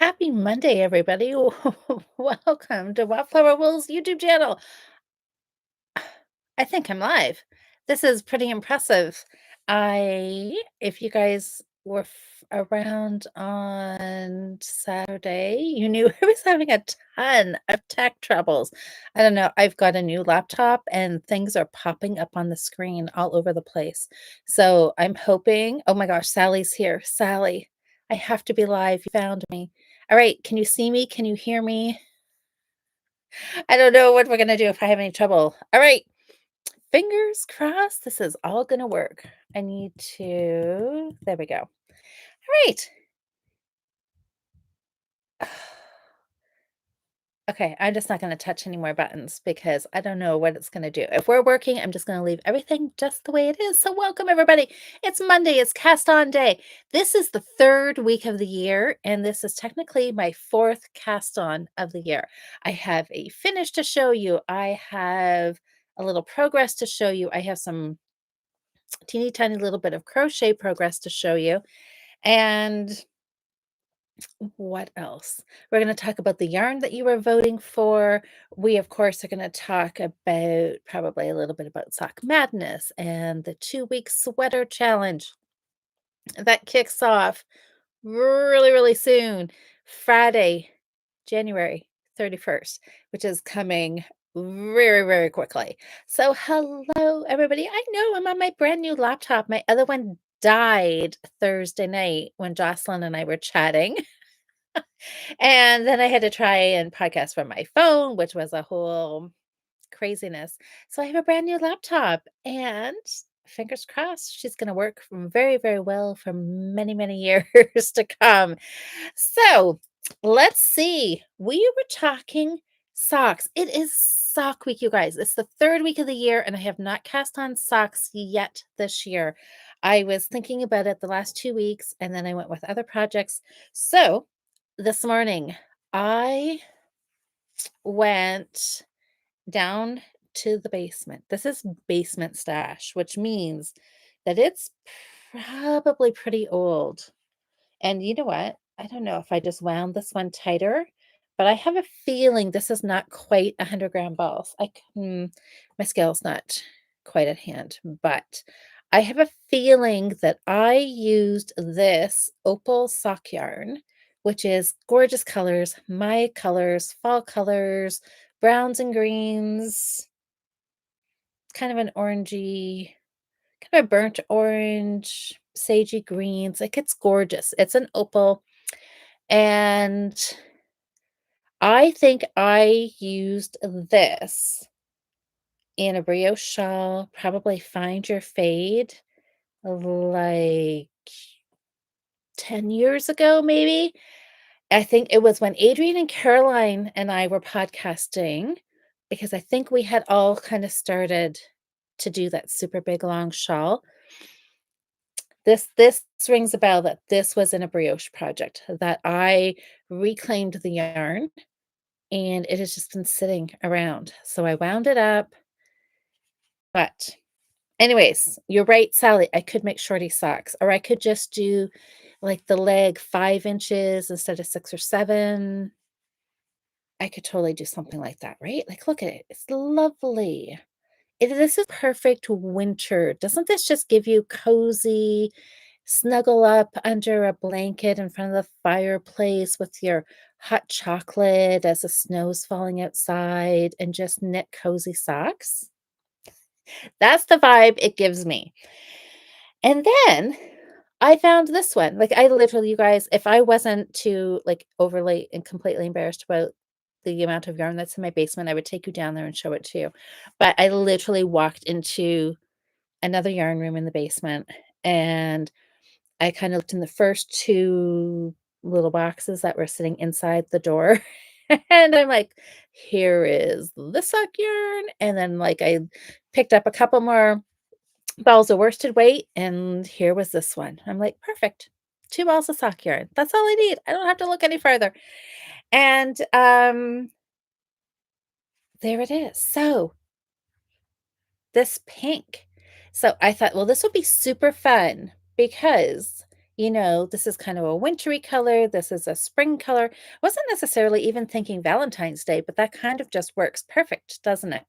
Happy Monday, everybody. Welcome to Wildflower Will's YouTube channel. I think I'm live. This is pretty impressive. If you guys were around on Saturday, you knew I was having a ton of tech troubles. I don't know. I've got a new laptop and things are popping up on the screen all over the place. So I'm hoping, oh my gosh, Sally's here. Sally, I have to be live. You found me. All right. Can you see me? Can you hear me? I don't know what we're going to do if I have any trouble. All right. Fingers crossed this is all gonna work. I need to there we go. All right. Okay, I'm just not gonna touch any more buttons because I don't know what it's gonna do. If we're working, I'm just gonna leave everything just the way it is. So welcome everybody. It's Monday, it's cast on day. This is the third week of the year, and this is technically my fourth cast on of the year. I have a finish to show you. I have a little progress to show you. I have some teeny tiny little bit of crochet progress to show you. And what else? We're going to talk about the yarn that you were voting for. We, of course, are going to talk about probably a little bit about Sock Madness and the 2-week sweater challenge that kicks off really, really soon, Friday, January 31st, which is coming very, very quickly. So, hello, everybody. I know I'm on my brand new laptop. My other one died Thursday night when Jocelyn and I were chatting. And then I had to try and podcast from my phone, which was a whole craziness. So I have a brand new laptop and fingers crossed she's going to work very, very well for many, many years to come. So let's see. We were talking socks. It is sock week, you guys. It's the third week of the year, and I have not cast on socks yet this year. I was thinking about it the last 2 weeks, and then I went with other projects. So this morning, I went down to the basement. This is basement stash, which means that it's probably pretty old. And you know what? I don't know if I just wound this one tighter, but I have a feeling this is not quite 100-gram balls. My scale's not quite at hand, but I have a feeling that I used this opal sock yarn, which is gorgeous colors, my colors, fall colors, browns and greens, kind of an orangey, kind of a burnt orange, sagey greens. Like it's gorgeous. It's an opal. And I think I used this in a brioche shawl, probably Find Your Fade, like 10 years ago, maybe. I think it was when Adrienne and Caroline and I were podcasting, because I think we had all kind of started to do that super big long shawl. This rings a bell that this was in a brioche project that I reclaimed the yarn and it has just been sitting around. So I wound it up. But anyways, you're right, Sally. I could make shorty socks, or I could just do like the leg 5 inches instead of 6 or 7. I could totally do something like that, right? Like, look at it. It's lovely. This is perfect winter. Doesn't this just give you cozy, snuggle up under a blanket in front of the fireplace with your hot chocolate as the snow's falling outside and just knit cozy socks? That's the vibe it gives me. And then I found this one. Like I literally, you guys, if I wasn't too like overly and completely embarrassed about the amount of yarn that's in my basement, I would take you down there and show it to you. But I literally walked into another yarn room in the basement and I kind of looked in the first two little boxes that were sitting inside the door. And I'm like, here is the sock yarn. And then like I picked up a couple more balls of worsted weight, and here was this one. I'm like, perfect. 2 balls of sock yarn. That's all I need. I don't have to look any further. And there it is. So this pink. So I thought, well, this would be super fun because this is kind of a wintry color, this is a spring color. Wasn't necessarily even thinking Valentine's Day, but that kind of just works perfect, doesn't it?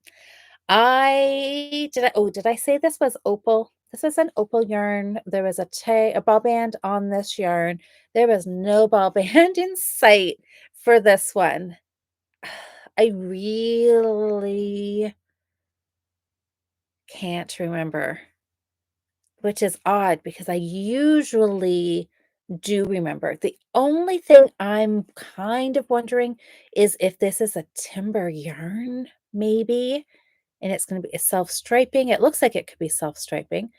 Did I say this was opal? This was an opal yarn. There was a ball band on this yarn. There was no ball band in sight for this one. I really can't remember, which is odd because I usually do remember. The only thing I'm kind of wondering is if this is a timber yarn, maybe, and it's going to be a self-striping. It looks like it could be self-striping.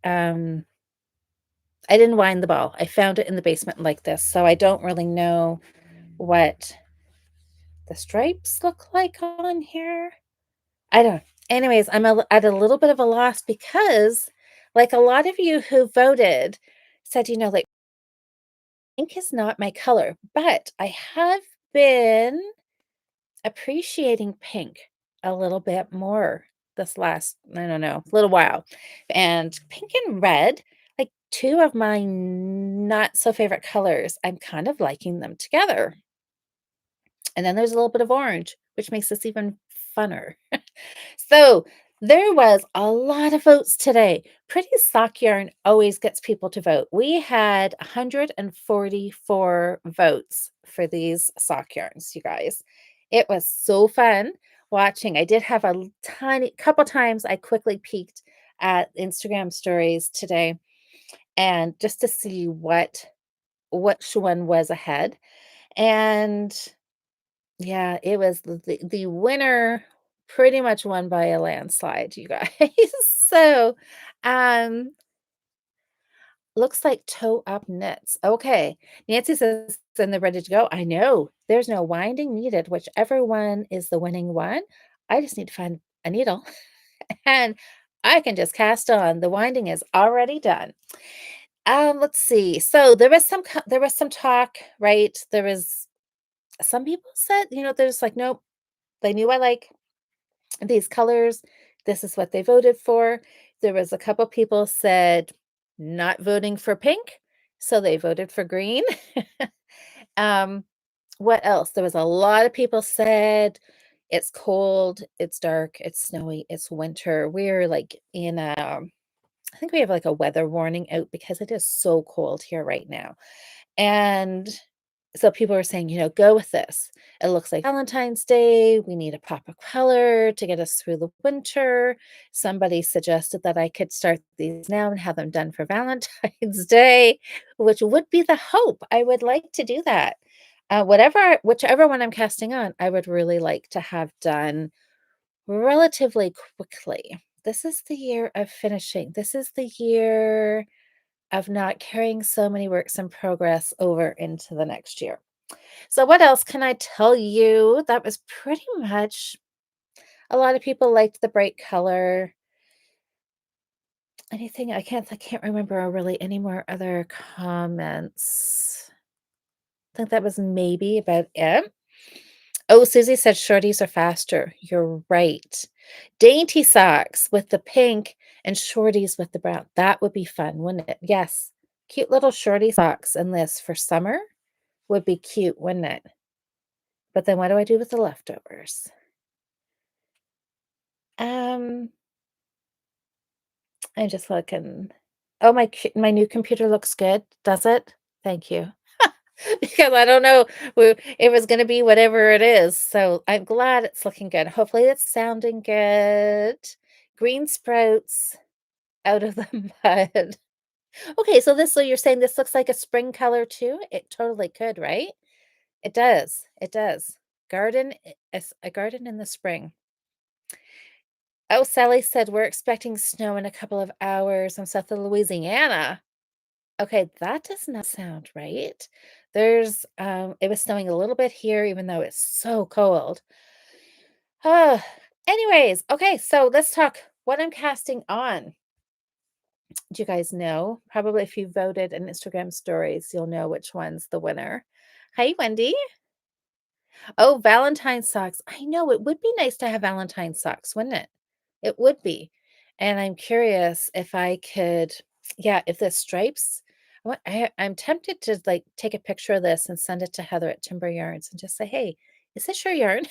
Um, I didn't wind the ball. I found it in the basement like this, so I don't really know what the stripes look like on here. I don't. Anyways, at a little bit of a loss because, like a lot of you who voted, said, like pink is not my color, but I have been appreciating pink a little bit more this last, I don't know, little while. And pink and red, like two of my not so favorite colors, I'm kind of liking them together. And then there's a little bit of orange, which makes this even funner. So there was a lot of votes today. Pretty Sock Yarn always gets people to vote. We had 144 votes for these sock yarns, you guys. It was so fun watching. I did have a tiny couple times I quickly peeked at Instagram stories today and just to see which one was ahead. And yeah, it was the winner pretty much won by a landslide, you guys. So, um, looks like toe up knits. Okay. Nancy says, and they're ready to go. I know there's no winding needed, whichever one is the winning one. I just need to find a needle and I can just cast on. The winding is already done. Let's see. So there was some talk, right? There was some people said, there's like, nope, they knew I like these colors. This is what they voted for. There was a couple people said not voting for pink, so they voted for green. um, what else? There was a lot of people said it's cold, it's dark, it's snowy, it's winter. We're like I think we have like a weather warning out because it is so cold here right now. And so people are saying, go with this. It looks like Valentine's Day. We need a pop of color to get us through the winter. Somebody suggested that I could start these now and have them done for Valentine's Day, which would be the hope. I would like to do that. Whichever one I'm casting on, I would really like to have done relatively quickly. This is the year of finishing. This is the year of not carrying so many works in progress over into the next year. So what else can I tell you? That was pretty much a lot of people liked the bright color. Anything I can't remember really any more other comments. I think that was maybe about it. Oh, Susie said shorties are faster. You're right. Dainty socks with the pink and shorties with the brown. That would be fun, wouldn't it? Yes. Cute little shorty socks in this for summer would be cute, wouldn't it? But then what do I do with the leftovers? Um, I'm just looking. Oh, my new computer looks good, does it? Thank you. Because I don't know it was gonna be whatever it is, so I'm glad it's looking good. Hopefully, it's sounding good. Green sprouts out of the mud. Okay, so you're saying this looks like a spring color too? It totally could, right? It does, it does. A garden in the spring. Oh, Sally said, "We're expecting snow in a couple of hours in south of Louisiana." Okay, that does not sound right. It was snowing a little bit here, even though it's so cold. Anyways, okay, so let's talk what I'm casting on. Do you guys know? Probably if you voted in Instagram stories, you'll know which one's the winner. Hi, Wendy. Oh, Valentine socks. I know it would be nice to have Valentine socks, wouldn't it? It would be. And I'm curious if I could, yeah, if the stripes, I'm tempted to, like, take a picture of this and send it to Heather at Timber Yarns and just say, "Hey, is this your yarn?"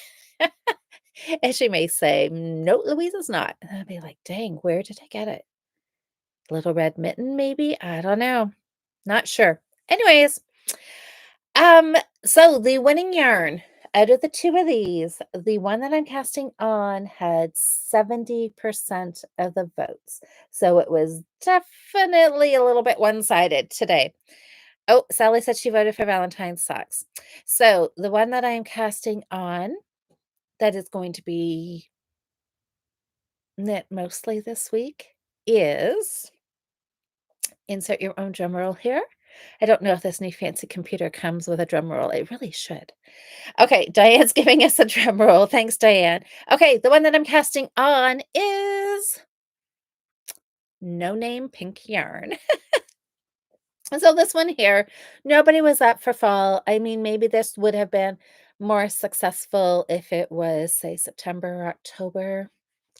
And she may say, "No, Louise, it's not." And I'll be like, "Dang, where did I get it? Little Red Mitten, maybe? I don't know. Not sure." Anyways, um, so the winning yarn out of the 2 of these, the one that I'm casting on had 70% of the votes. So it was definitely a little bit one-sided today. Oh, Sally said she voted for Valentine's socks. So the one that I'm casting on that is going to be knit mostly this week is insert your own drum roll here. I don't know if this new fancy computer comes with a drum roll. It really should. Okay, Diane's giving us a drum roll. Thanks, Diane. Okay, the one that I'm casting on is No Name Pink Yarn. So this one here, nobody was up for fall. I mean, maybe this would have been more successful if it was, say, September or October.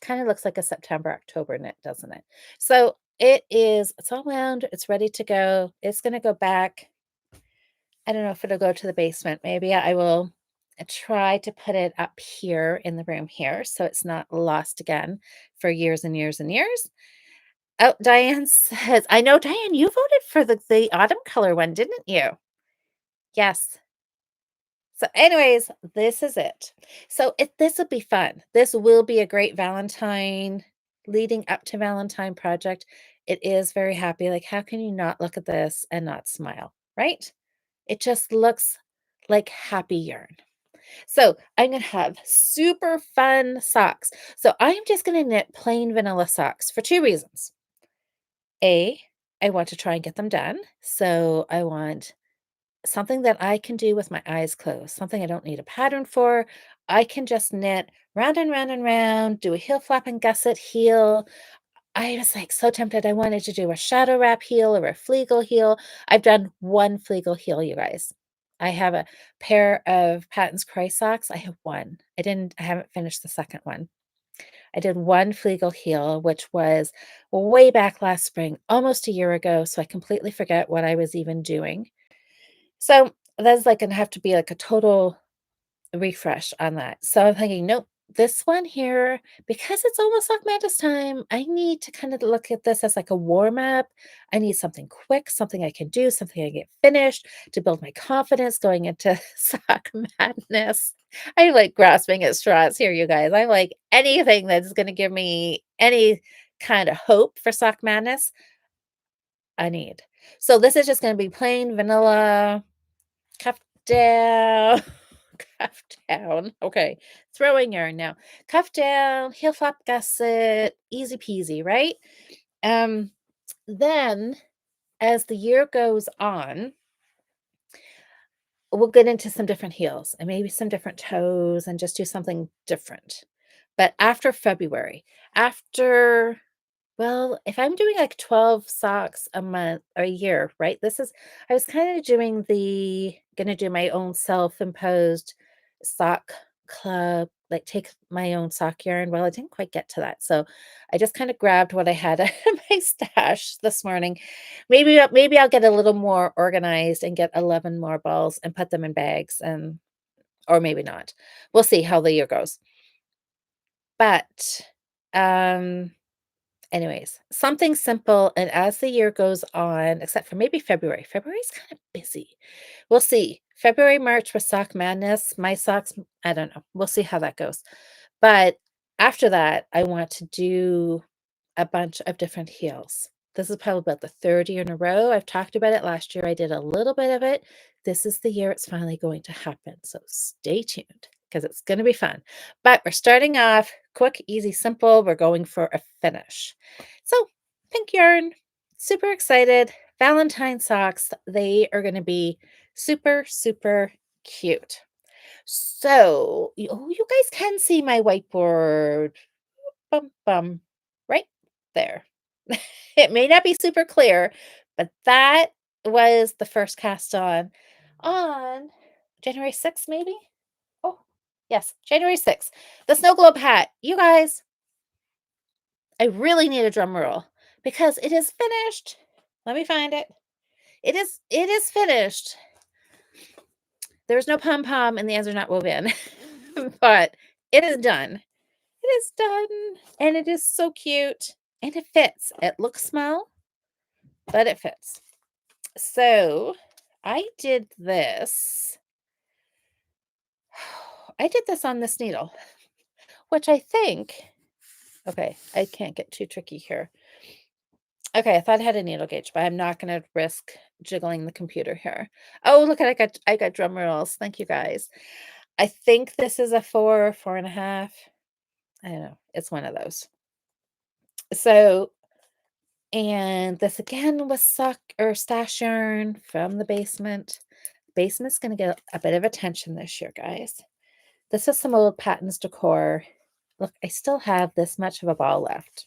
Kind of looks like a September, October knit, doesn't it? So it's all wound, it's ready to go. It's going to go back. I don't know if it'll go to the basement. Maybe I will try to put it up here in the room here so it's not lost again for years and years and years. Oh, Diane says, I know, Diane, you voted for the autumn color one, didn't you? Yes. So, anyways, this is it. So this will be fun. This will be a great Valentine leading up to Valentine project. It is very happy. Like, how can you not look at this and not smile, right? It just looks like happy yarn. So I'm gonna have super fun socks. So I'm just gonna knit plain vanilla socks for 2 reasons. A, I want to try and get them done. So I want something that I can do with my eyes closed, something I don't need a pattern for. I can just knit round and round and round, do a heel flap and gusset heel. I was like so tempted. I wanted to do a shadow wrap heel or a fleagle heel. I've done one fleagle heel, you guys. I have a pair of Patton's Cray socks. I have one. I haven't finished the second one. I did one fleagle heel, which was way back last spring, almost a year ago. So I completely forget what I was even doing. So that's like gonna have to be like a total refresh on that. So I'm thinking, nope, this one here, because it's almost like Madness time, I need to kind of look at this as like a warm up. I need something quick, something I can do, something I get finished to build my confidence going into Sock Madness. I like grasping at straws here, you guys. I like anything that's going to give me any kind of hope for Sock Madness. I need. So this is just going to be plain vanilla cuff down. Cuff down. Okay. Throwing yarn now. Cuff down, heel flap gusset, easy peasy, right? Then as the year goes on, we'll get into some different heels and maybe some different toes and just do something different. But after February, after well, if I'm doing like 12 socks a month or a year, right? I was kind of doing gonna do my own self-imposed sock club, like take my own sock yarn. Well, I didn't quite get to that. So I just kind of grabbed what I had in my stash this morning. Maybe I'll get a little more organized and get 11 more balls and put them in bags or maybe not. We'll see how the year goes. But um anyways, something simple, and as the year goes on, except for maybe February. February's kind of busy. We'll see. February, March with Sock Madness. My socks, I don't know. We'll see how that goes. But after that, I want to do a bunch of different heels. This is probably about the third year in a row. I've talked about it last year. I did a little bit of it. This is the year it's finally going to happen. So stay tuned because it's going to be fun. But we're starting off quick, easy, simple. We're going for a finish. So pink yarn, super excited. Valentine socks, they are going to be super, super cute. So, you guys can see my whiteboard. Bum, bum, right there. It may not be super clear, but that was the first cast on January 6th, maybe? Oh, yes, January 6th. The snow globe hat. You guys, I really need a drum roll because it is finished. Let me find it. It is finished. There's no pom-pom and the ends are not woven, but it is done. It is done, and it is so cute, and it fits. It looks small, but it fits. So, I did this I did this on this needle, which I think okay, I can't get too tricky here. Okay, I thought I had a needle gauge, but I'm not gonna risk jiggling the computer here. Oh, look at I got drum rolls. Thank you guys. I think this is a 4, 4.5. I don't know. It's one of those. So, and this again was suck or stash yarn from the basement. Basement's gonna get a bit of attention this year, guys. This is some old Patton's decor. Look, I still have this much of a ball left.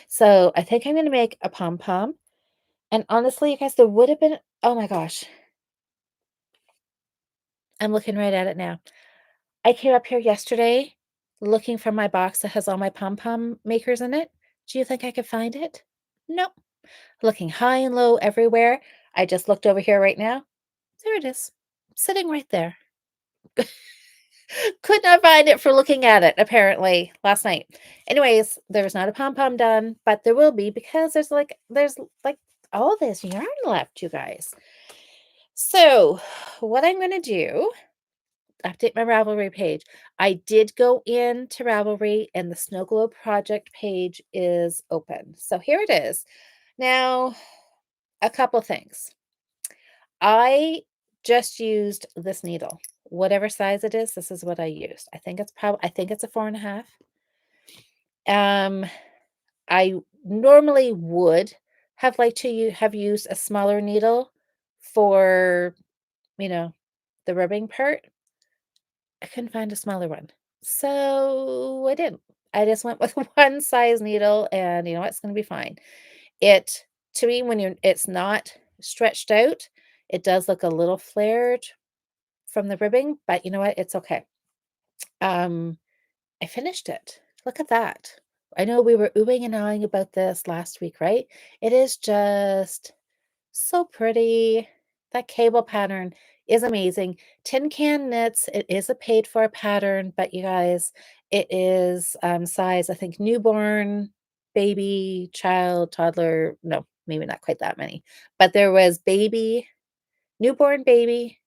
So I think I'm gonna make a pom-pom. And honestly, you guys, there would have been oh my gosh, I'm looking right at it now. I came up here yesterday looking for my box that has all my pom-pom makers in it. Do you think I could find it? Nope. Looking high and low everywhere. I just looked over here right now. There it is, sitting right there. Could not find it for looking at it apparently last night. Anyways, there's not a pom-pom done, but there will be because there's like all this yarn left, you guys. So, what I'm going to do, update my Ravelry page. I did go into Ravelry and the Snow Globe project page is open. So here it is. Now, a couple things. I just used this needle. Whatever size it is, this is what I used. I think it's a 4.5. Um, I normally would have liked to have used a smaller needle for, you know, the ribbing part. I couldn't find a smaller one. So I didn't. I just went with one size needle and you know what, it's gonna be fine. It to me, when it's not stretched out, it does look a little flared from the ribbing, but you know what? It's okay. Um, I finished it. Look at that. I know we were oohing and ahhing about this last week, right? It is just so pretty. That cable pattern is amazing. Tin Can Knits, it is a paid for pattern, but you guys, it is size, I think, newborn, baby, child, toddler. No, maybe not quite that many. But there was baby, newborn baby,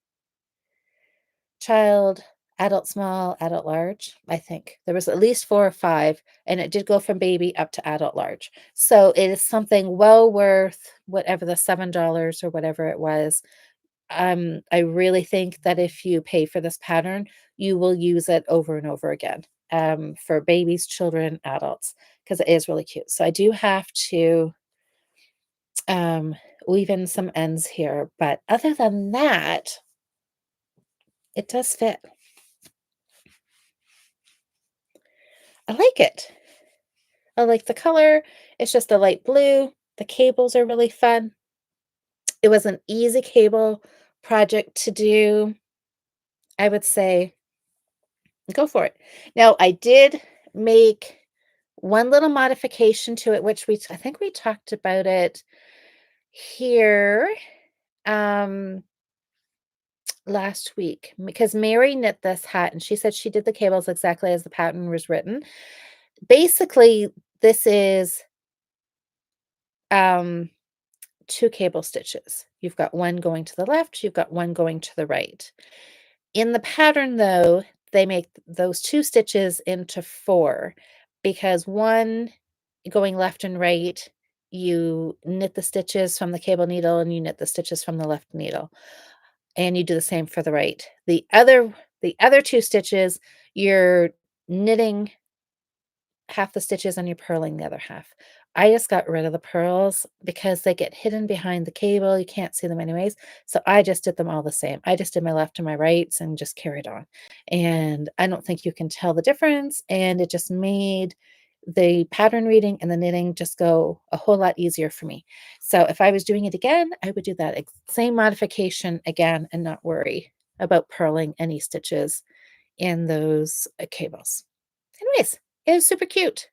child, adult small, adult large, I think. There was at least 4 or 5, and it did go from baby up to adult large. So it is something well worth whatever the $7 or whatever it was. I really think that if you pay for this pattern, you will use it over and over again, for babies, children, adults, because it is really cute. So I do have to, um, weave in some ends here, but other than that, it does fit. I like it. I like the color. It's just a light blue. The cables are really fun. It was an easy cable project to do. I would say go for it. Now, I did make one little modification to it, which I think we talked about it here um last week because Mary knit this hat and she said she did the cables exactly as the pattern was written. Basically, this is um 2 cable stitches. You've got one going to the left, you've got one going to the right. In the pattern, though, they make those 2 stitches into 4 because one going left and right, you knit the stitches from the cable needle and you knit the stitches from the left needle, and you do the same for the right. The other 2 stitches, you're knitting half the stitches and you're purling the other half. I just got rid of the pearls because they get hidden behind the cable. You can't see them anyways. So I just did them all the same. I just did my left and my rights and just carried on. And I don't think you can tell the difference. And it just made the pattern reading and the knitting just go a whole lot easier for me. So if I was doing it again, I would do that same modification again and not worry about purling any stitches in those cables. Anyways, it was super cute.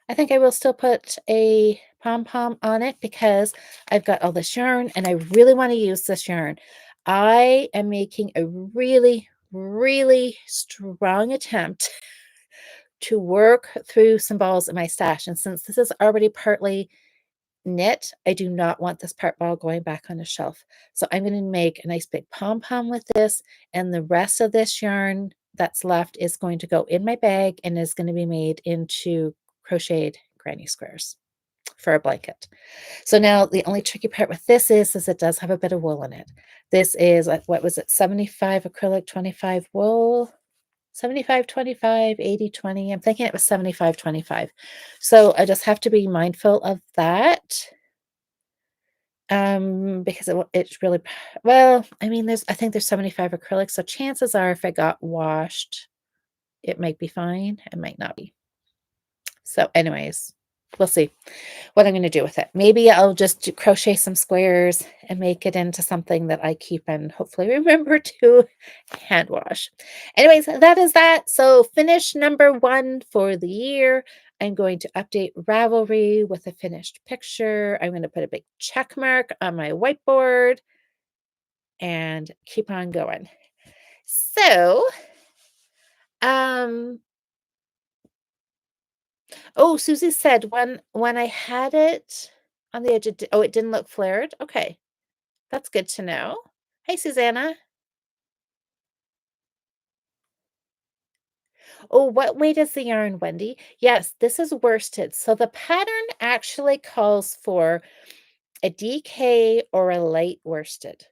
I think I will still put a pom-pom on it because I've got all this yarn and I really want to use this yarn. I am making a really, really strong attempt to work through some balls in my stash. And since this is already partly knit, I do not want this part ball going back on the shelf. So I'm going to make a nice big pom-pom with this, and the rest of this yarn that's left is going to go in my bag and is going to be made into crocheted granny squares for a blanket. So now the only tricky part with this is it does have a bit of wool in it. This is what was it, 75 acrylic, 25 wool? 75, 25, 80, 20. I'm thinking it was 75, 25. So I just have to be mindful of that. Because it's really, well, I mean, I think there's 75 acrylic, so chances are if it got washed, it might be fine. It might not be. So anyways, we'll see what I'm going to do with it. Maybe I'll just crochet some squares and make it into something that I keep and hopefully remember to hand wash. Anyways, that is that. So finish number 1 for the year. I'm going to update Ravelry with a finished picture. I'm going to put a big check mark on my whiteboard and keep on going. So, um, oh, Susie said when I had it on the edge, it didn't look flared. Okay, that's good to know. Hey, Susanna. Oh, what weight is the yarn, Wendy? Yes, this is worsted. So the pattern actually calls for a DK or a light worsted.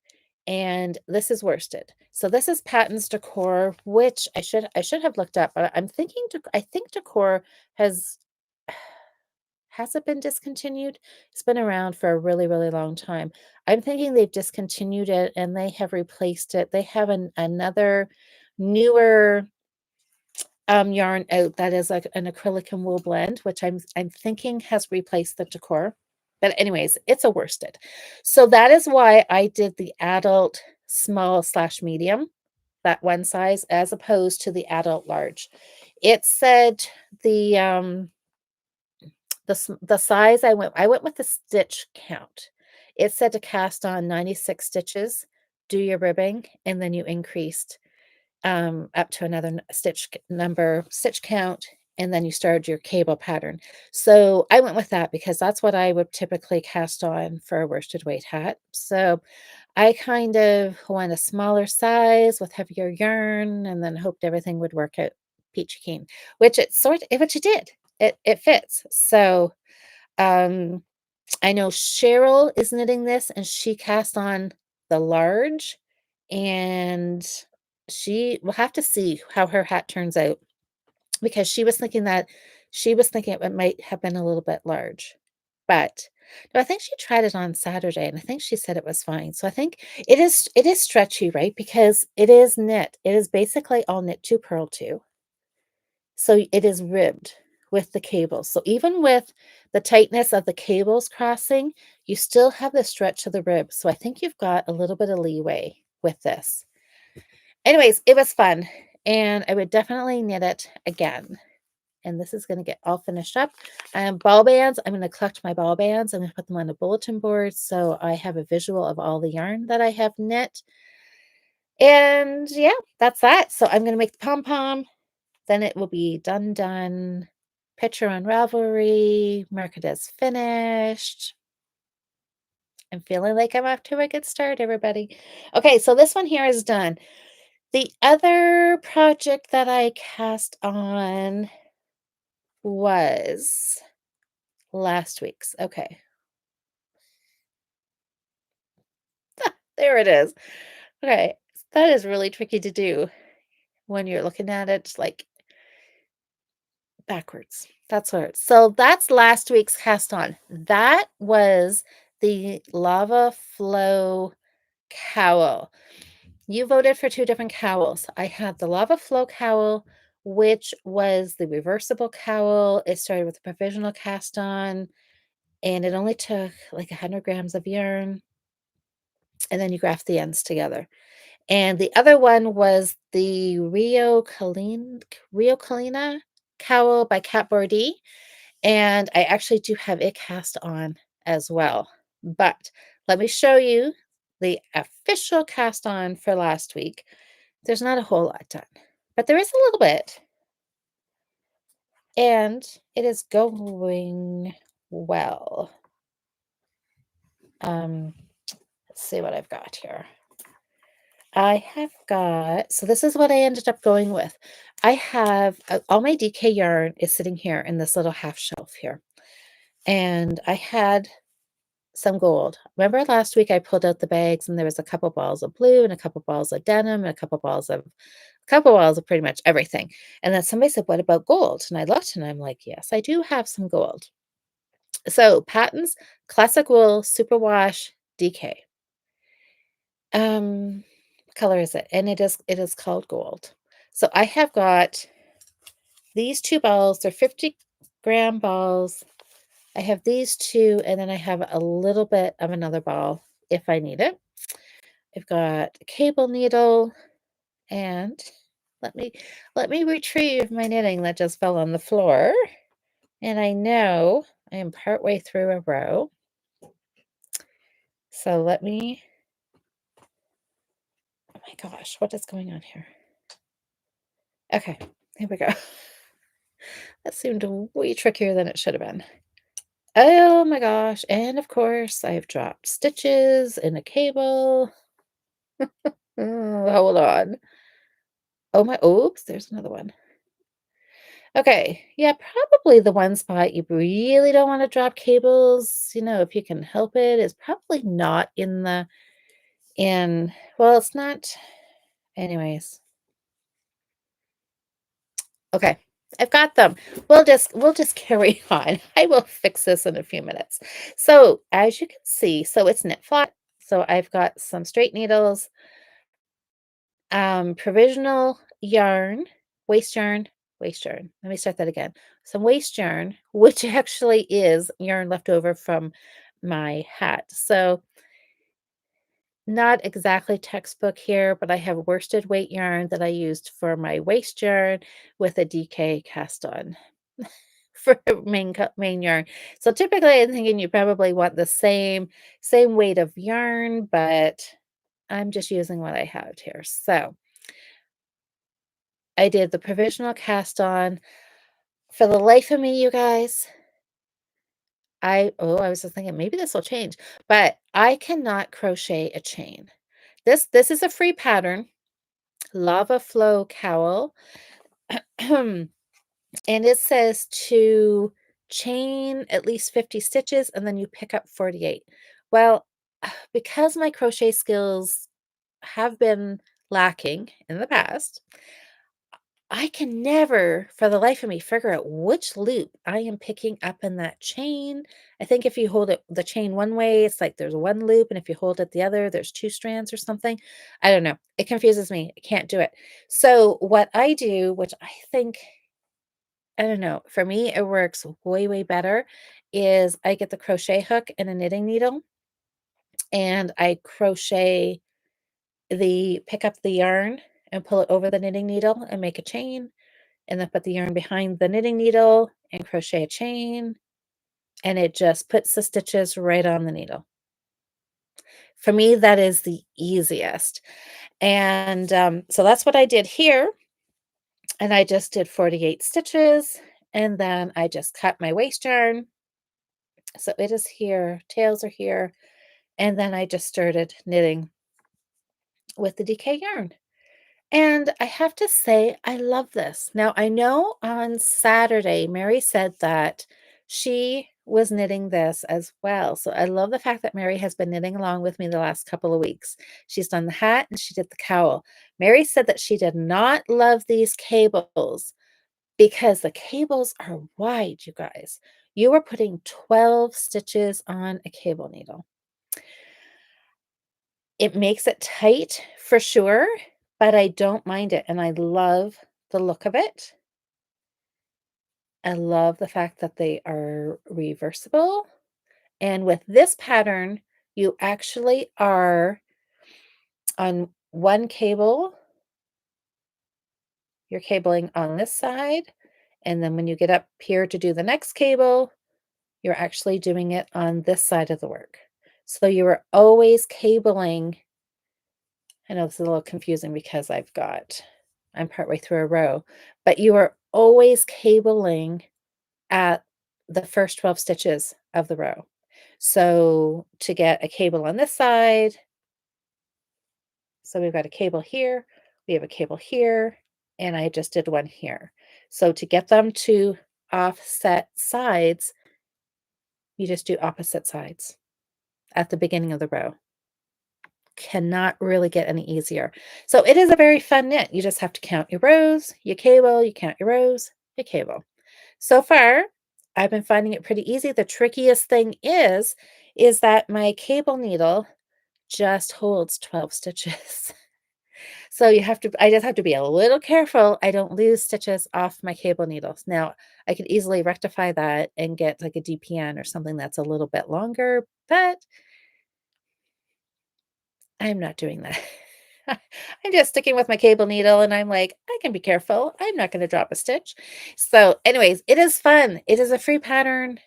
And this is worsted. So this is Patton's Decor, which I should have looked up, but I'm thinking I think Decor has it been discontinued? It's been around for a really, really long time. I'm thinking they've discontinued it and they have replaced it. They have another newer yarn out that is like an acrylic and wool blend, which I'm thinking has replaced the Decor. But anyways, it's a worsted. So that is why I did the adult small/medium, that one size, as opposed to the adult large. It said the the size I went with the stitch count. It said to cast on 96 stitches, do your ribbing, and then you increased up to another stitch count, and then you started your cable pattern. So I went with that because that's what I would typically cast on for a worsted weight hat. So I kind of went a smaller size with heavier yarn and then hoped everything would work out peachy keen, which it did. It fits. So um I know Cheryl is knitting this and she cast on the large, and she will have to see how her hat turns out because she was thinking it might have been a little bit large. But no, I think she tried it on Saturday and I think she said it was fine. So I think it is stretchy, right? Because it is knit. It is basically all knit to purl to. So it is ribbed with the cables. So even with the tightness of the cables crossing, you still have the stretch of the rib. So I think you've got a little bit of leeway with this. Anyways, it was fun, and I would definitely knit it again. And this is going to get all finished up. Ball bands, I'm going to collect my ball bands. I'm going to put them on a bulletin board so I have a visual of all the yarn that I have knit. And yeah, that's that. So I'm going to make the pom-pom. Then it will be done. Picture on Ravelry. Mark it as finished. I'm feeling like I'm off to a good start, everybody. Okay, so this one here is done. The other project that I cast on was last week's. Okay. There it is. Okay. That is really tricky to do when you're looking at it like backwards. That's last week's cast on. That was the lava flow cowl. You voted for 2 different cowls. I had the lava flow cowl, which was the reversible cowl. It started with a provisional cast on, and it only took like 100 grams of yarn, and then you graft the ends together. And the other one was the Rio Kina cowl by Kat Bordee. And I actually do have it cast on as well. But let me show you the official cast on for last week. There's not a whole lot done, but there is a little bit. And it is going well. Let's see what I've got here. I have got, so this is what I ended up going with. I have all my DK yarn is sitting here in this little half shelf here. And I had some gold. Remember last week I pulled out the bags and there was a couple balls of blue and a couple balls of denim and a couple balls of pretty much everything. And then somebody said, "What about gold?" And I looked and I'm like, "Yes, I do have some gold." So Patton's Classic Wool Superwash DK. What color is it? And it is called gold. So I have got these two balls. They're 50-gram balls. I have these two, and then I have a little bit of another ball if I need it. I've got a cable needle, and let me retrieve my knitting that just fell on the floor. And I know I am partway through a row. So let me, oh my gosh, what is going on here? Okay, here we go. That seemed way trickier than it should have been. Oh my gosh, and of course, I've dropped stitches in a cable. Hold on. Oh my, oops, there's another one. Okay, yeah, probably the one spot you really don't want to drop cables, if you can help it, is probably not well, it's not, anyways. Okay, I've got them. We'll just carry on. I will fix this in a few minutes. So as you can see, so it's knit flat. So I've got some straight needles, provisional yarn, waste yarn, waste yarn. Let me start that again. Some waste yarn, which actually is yarn left over from my hat. So not exactly textbook here, but I have worsted weight yarn that I used for my waste yarn with a DK cast on for main yarn. So typically I'm thinking you probably want the same weight of yarn, but I'm just using what I have here. So I did the provisional cast on. For the life of me, you guys, I was just thinking maybe this will change, but I cannot crochet a chain. This is a free pattern, Lava Flow Cowl. And it says to chain at least 50 stitches and then you pick up 48. Well, because my crochet skills have been lacking in the past, I can never, for the life of me, figure out which loop I am picking up in that chain. I think if you hold the chain one way, it's like there's one loop, and if you hold it the other, there's two strands or something. I don't know. It confuses me. I can't do it. So what I do, which I think, I don't know, for me, it works way, way better, is I get the crochet hook and a knitting needle, and I pick up the yarn and pull it over the knitting needle and make a chain, and then put the yarn behind the knitting needle and crochet a chain, and it just puts the stitches right on the needle. For me, that is the easiest. And so that's what I did here. And I just did 48 stitches, and then I just cut my waste yarn. So it is here, tails are here, and then I just started knitting with the DK yarn. And I have to say, I love this. Now, I know on Saturday, Mary said that she was knitting this as well. So I love the fact that Mary has been knitting along with me the last couple of weeks. She's done the hat and she did the cowl. Mary said that she did not love these cables because the cables are wide, you guys. You are putting 12 stitches on a cable needle. It makes it tight for sure, but I don't mind it, and I love the look of it. I love the fact that they are reversible, and with this pattern, you actually are on one cable, you're cabling on this side, And then when you get up here to do the next cable, you're actually doing it on this side of the work. So you are always cabling. I know this is a little confusing because I'm partway through a row, but you are always cabling at the first 12 stitches of the row. So to get a cable on this side, so we've got a cable here, we have a cable here, and I just did one here. So to get them to offset sides, you just do opposite sides at the beginning of the row. Cannot really get any easier. So it is a very fun knit. You just have to count your rows, you cable, you count your rows, you cable. So far, I've been finding it pretty easy. The trickiest thing is that my cable needle just holds 12 stitches. So I just have to be a little careful I don't lose stitches off my cable needles. Now, I could easily rectify that and get like a DPN or something that's a little bit longer, but I'm not doing that. I'm just sticking with my cable needle and I'm like, I can be careful. I'm not going to drop a stitch. So, anyways, it is fun. It is a free pattern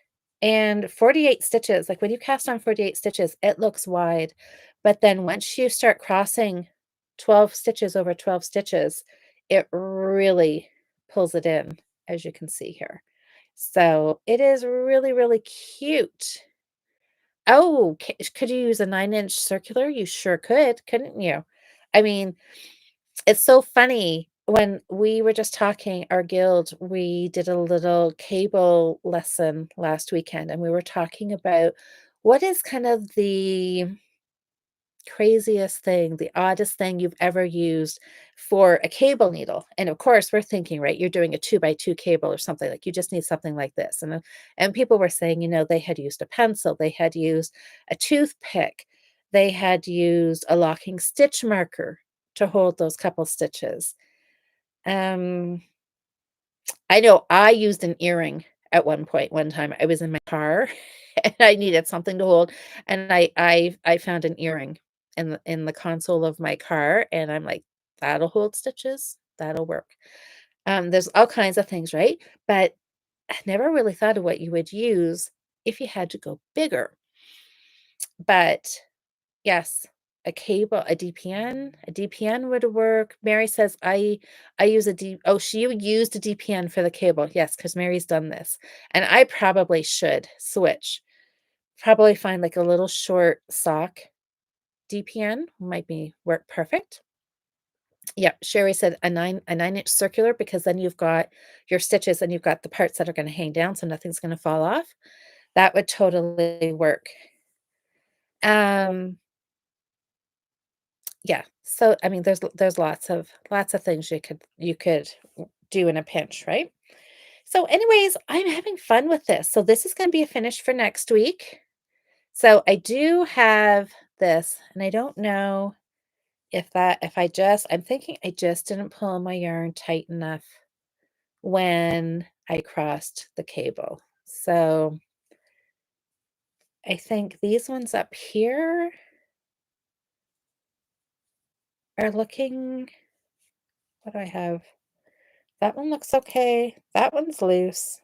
and 48 stitches. Like when you cast on 48 stitches, it looks wide. But then once you start crossing 12 stitches over 12 stitches, it really pulls it in, as you can see here. So it is really, really cute. Oh, could you use a 9-inch circular? You sure could, couldn't you? I mean, it's so funny. When we were just talking, our guild, we did a little cable lesson last weekend, and we were talking about what is kind of the craziest thing, the oddest thing you've ever used for a cable needle. And of course, we're thinking, right, you're doing a 2 by 2 cable or something like you just need something like this. And people were saying, they had used a pencil, they had used a toothpick, they had used a locking stitch marker to hold those couple stitches. Um, I know I used an earring at one time. I was in my car and I needed something to hold, and I found an earring in the console of my car, and I'm like, "That'll hold stitches. That'll work." There's all kinds of things, right? But I never really thought of what you would use if you had to go bigger. But yes, a cable, a DPN would work. Mary says, I use a D oh, she used a DPN for the cable. Yes, because Mary's done this. And I probably should switch. Probably find like a little short sock DPN might be work perfect. Yeah, Sherry said a 9-inch circular because then you've got your stitches and you've got the parts that are going to hang down so nothing's going to fall off. That would totally work. Um Yeah. So, I mean, there's lots of things you could do in a pinch, right? So, anyways, I'm having fun with this. So, this is going to be a finish for next week. So, I do have this, and I don't know I'm thinking I just didn't pull my yarn tight enough when I crossed the cable. So, I think these ones up here are looking, what do I have? That one looks okay. That one's loose.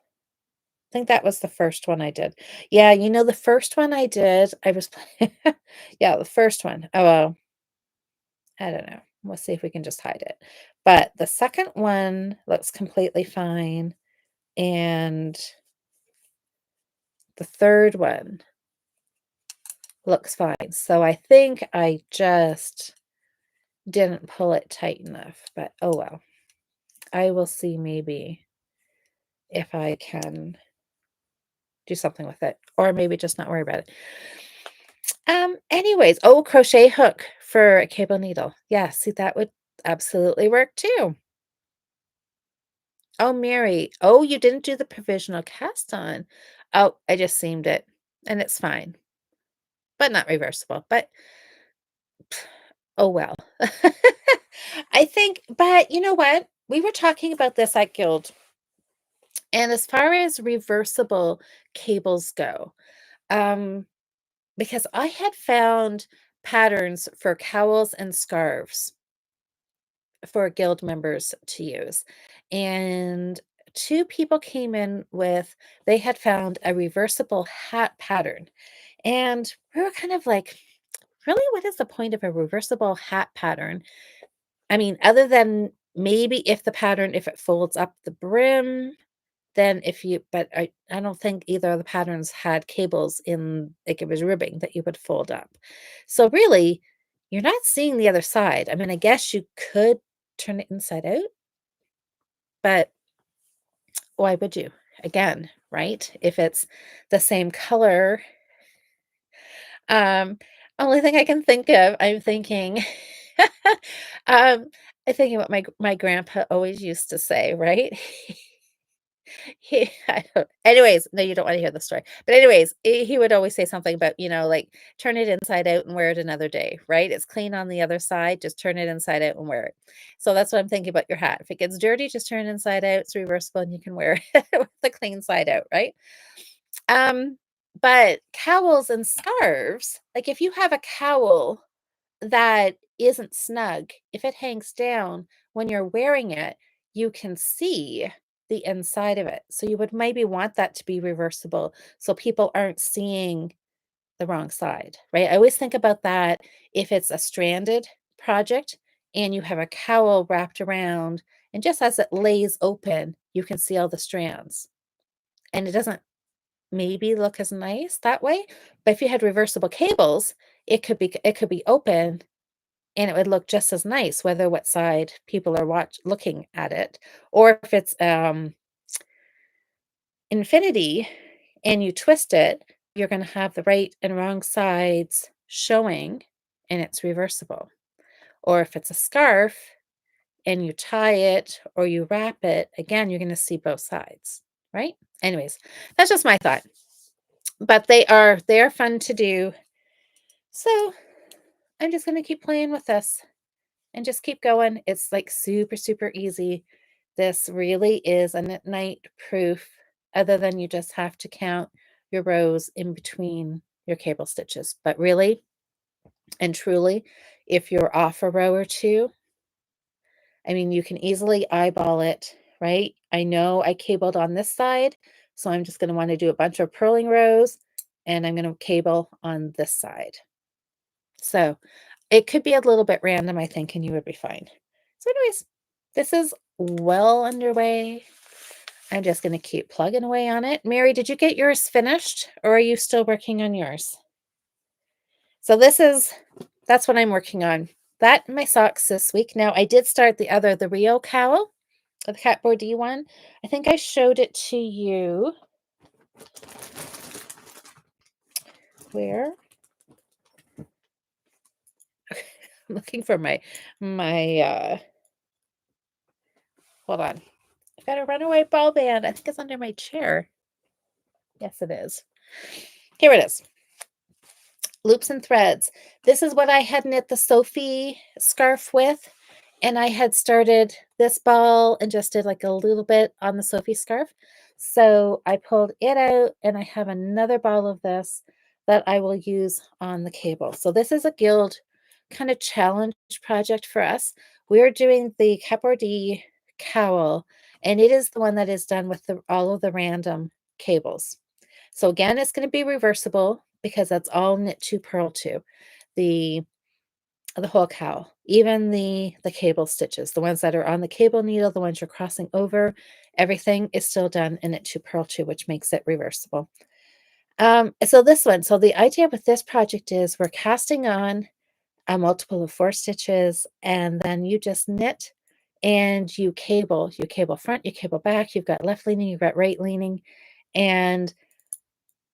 I think that was the first one I did. Yeah, the first one I did, I was yeah, the first one. Oh, well, I don't know. We'll see if we can just hide it. But the second one looks completely fine, and the third one looks fine. So I think I just didn't pull it tight enough, but oh well. I will see maybe if I can do something with it, or maybe just not worry about it. Anyways, oh, crochet hook for a cable needle. Yeah, see, that would absolutely work too. Oh, Mary. Oh, you didn't do the provisional cast on. Oh, I just seamed it and it's fine, but not reversible. But oh well. I think, but you know what? We were talking about this at Guild, and as far as reversible cables go, um, because I had found patterns for cowls and scarves for guild members to use. And 2 people came in with they had found a reversible hat pattern, and we were kind of like, "Really, what is the point of a reversible hat pattern?" I mean, other than maybe if the pattern if it folds up the brim, then if you but I don't think either of the patterns had cables in like, it was ribbing that you would fold up. So, really, you're not seeing the other side. I mean, I guess you could turn it inside out, but why would you? Again, right? If it's the same color, um, only thing I can think of, I'm thinking, um, I'm thinking what my grandpa always used to say, right? I don't anyways, no, you don't wanna hear the story. But anyways, he would always say something about, like, "Turn it inside out and wear it another day," right? It's clean on the other side, just turn it inside out and wear it. So that's what I'm thinking about your hat. If it gets dirty, just turn it inside out, it's reversible, and you can wear it with the clean side out, right? Um, but cowls and scarves, like, if you have a cowl that isn't snug, if it hangs down, when you're wearing it, you can see the inside of it. So you would maybe want that to be reversible so people aren't seeing the wrong side, right? I always think about that if it's a stranded project and you have a cowl wrapped around, and just as it lays open, you can see all the strands. And it doesn't maybe look as nice that way, but if you had reversible cables, it could be open and it would look just as nice whether what side people are looking at it, or if it's, infinity and you twist it, you're gonna have the right and wrong sides showing, and it's reversible. Or if it's a scarf and you tie it or you wrap it, again, you're gonna see both sides, right? Anyways, that's just my thought, but they are fun to do, so I'm just gonna keep playing with this. And just keep going. It's like super, super easy. This really is a knit night proof, other than you just have to count your rows in between your cable stitches. But really and truly, if you're off a row or two, I mean, you can easily eyeball it, right? I know I cabled on this side, so I'm just going to want to do a bunch of purling rows and I'm going to cable on this side. So it could be a little bit random, I think, and you would be fine. So anyways, this is well underway. I'm just going to keep plugging away on it. Mary, did you get yours finished or are you still working on yours? So that's what I'm working on. That and my socks this week. Now I did start the Rio cowl, the Catboardy one. I think I showed it to you. Where? I'm looking for my hold on. I've got a runaway ball band. I think it's under my chair. Yes, it is. Here it is. Loops and threads. This is what I had knit the Sophie scarf with, and I had started this ball and just did like a little bit on the Sophie scarf. So I pulled it out and I have another ball of this that I will use on the cable. So this is a guild kind of challenge project for us. We're doing the Capordi cowl, and it is the one that is done with all of the random cables. So again, it's going to be reversible because that's all knit to purl to. The the whole cowl, even the cable stitches, the ones that are on the cable needle, the ones you're crossing over, everything is still done in knit to purl to, which makes it reversible. So the idea with this project is we're casting on a multiple of 4 stitches, and then you just knit and you cable. You cable front, you cable back, you've got left leaning, you've got right leaning, and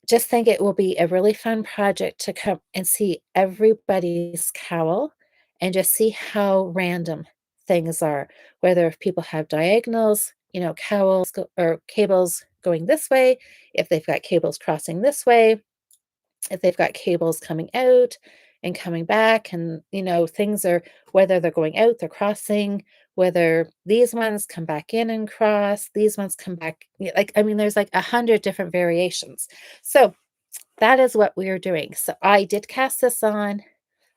just think it will be a really fun project to come and see everybody's cowl and just see how random things are. Whether if people have diagonals, cowls or cables going this way, if they've got cables crossing this way, if they've got cables coming out and coming back, and things are whether they're going out, they're crossing, whether these ones come back in and cross, these ones come back, like, I mean, there's like 100 different variations. So that is what we are doing. So I did cast this on.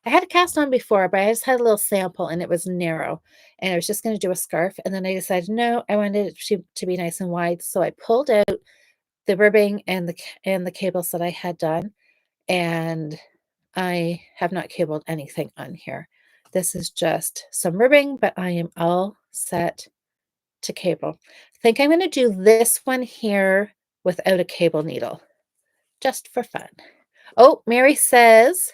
I had a cast on before, but I just had a little sample and it was narrow, and I was just gonna do a scarf, and then I decided, no, I wanted it to be nice and wide, so I pulled out the ribbing and the cables that I had done, and I have not cabled anything on here. This is just some ribbing, but I am all set to cable. I think I'm gonna do this one here without a cable needle, just for fun. Oh, Mary says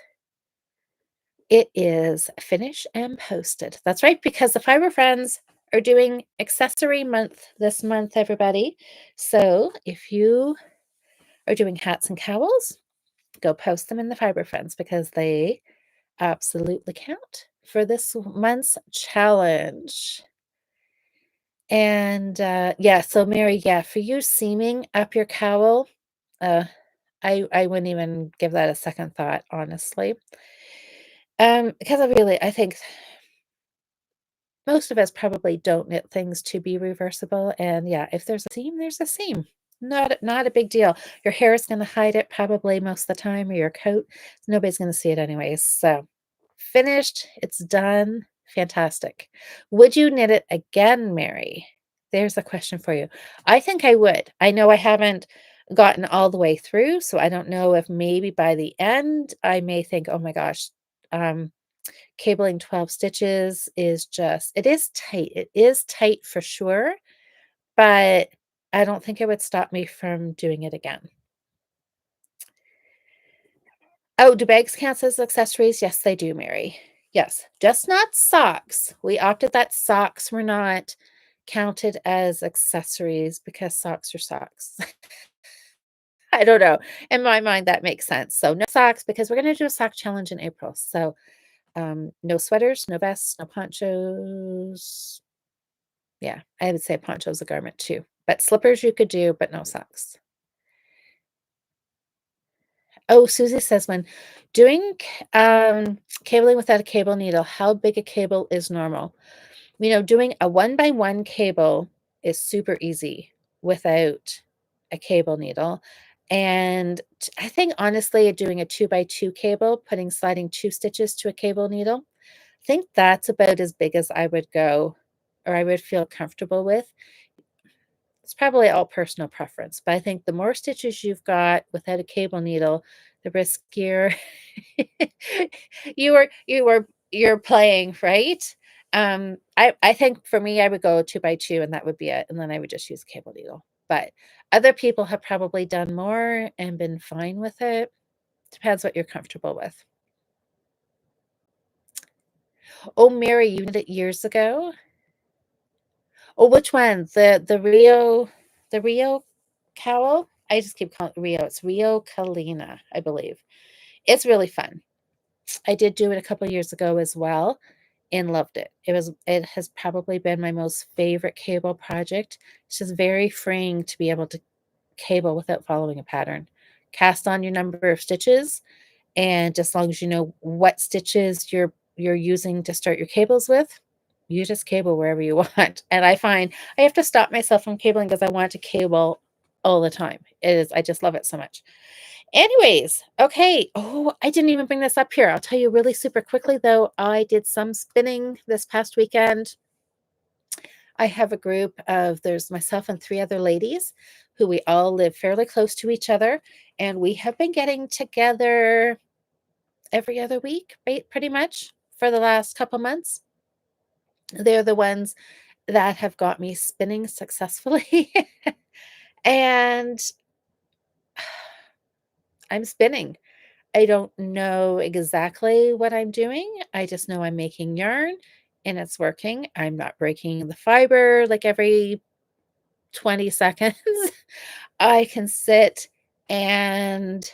it is finished and posted. That's right, because the Fiber Friends are doing accessory month this month, everybody. So if you are doing hats and cowls, go post them in the Fiber Friends because they absolutely count for this month's challenge. And yeah, so Mary, yeah, for you seaming up your cowl, uh, I wouldn't even give that a second thought, honestly. Because I think most of us probably don't knit things to be reversible, and yeah, if there's a seam, there's a seam. Not a big deal. Your hair is gonna hide it probably most of the time, or your coat. Nobody's gonna see it anyways. So, finished, it's done, fantastic. Would you knit it again, Mary? There's a question for you. I think I would. I know I haven't gotten all the way through, so I don't know if maybe by the end, I may think, "Oh my gosh, um, cabling 12 stitches is just it is tight. It is tight for sure, but I don't think it would stop me from doing it again." Oh, do bags count as accessories? Yes, they do, Mary. Yes, just not socks. We opted that socks were not counted as accessories because socks are socks. I don't know. In my mind, that makes sense. So no socks because we're going to do a sock challenge in April. So no sweaters, no vests, no ponchos. Yeah, I would say poncho's a garment too, but slippers you could do, but no socks. Oh, Susie says when doing cabling without a cable needle, how big a cable is normal? Doing a 1 by 1 cable is super easy without a cable needle. And I think honestly, doing a 2 by 2 cable, putting sliding 2 stitches to a cable needle, I think that's about as big as I would go or I would feel comfortable with. It's probably all personal preference, but I think the more stitches you've got without a cable needle, the riskier you're playing, right? I think for me, I would go 2 by 2, and that would be it, and then I would just use a cable needle. But other people have probably done more and been fine with it. Depends what you're comfortable with. Oh, Mary, you did it years ago? Oh, which one? The Rio cowl? I just keep calling it Rio. It's Rio Kina, I believe. It's really fun. I did do it a couple years ago as well and loved it. It has probably been my most favorite cable project. It's just very freeing to be able to cable without following a pattern. Cast on your number of stitches, and just as long as you know what stitches you're using to start your cables with, you just cable wherever you want. And I find I have to stop myself from cabling because I want to cable all the time. I just love it so much. Anyways, okay. Oh, I didn't even bring this up here. I'll tell you really super quickly though. I did some spinning this past weekend. I have a group of there's myself and 3 other ladies who we all live fairly close to each other, and we have been getting together every other week, right, pretty much for the last couple months. They're the ones that have got me spinning successfully. And I'm spinning. I don't know exactly what I'm doing. I just know I'm making yarn and it's working. I'm not breaking the fiber like every 20 seconds. I can sit and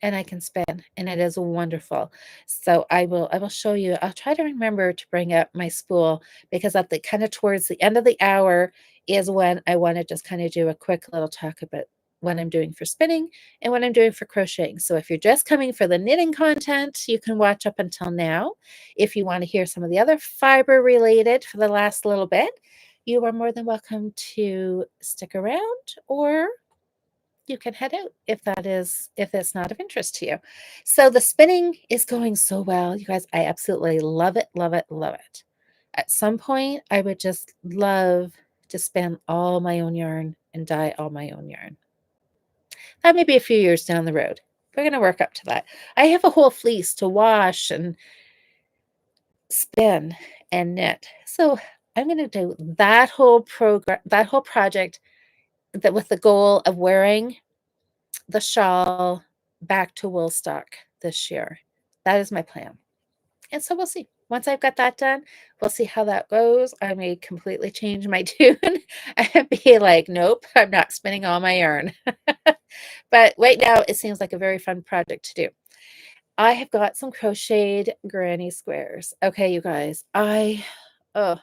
I can spin, and it is wonderful. So I will show you. I'll try to remember to bring up my spool because at the kind of towards the end of the hour is when I want to just kind of do a quick little talk about what I'm doing for spinning and what I'm doing for crocheting. So if you're just coming for the knitting content, you can watch up until now. If you want to hear some of the other fiber related for the last little bit, you are more than welcome to stick around or you can head out if it's not of interest to you. So the spinning is going so well, you guys. I absolutely love it, love it, love it. At some point, I would just love to spin all my own yarn and dye all my own yarn. That may be a few years down the road. We're going to work up to that. I have a whole fleece to wash and spin and knit. So I'm going to do that whole project that with the goal of wearing the shawl back to wool stock this year. That is my plan. And so we'll see. Once I've got that done, we'll see how that goes. I may completely change my tune and be like, nope, I'm not spinning all my yarn. But right now, it seems like a very fun project to do. I have got some crocheted granny squares. Okay, you guys, oh,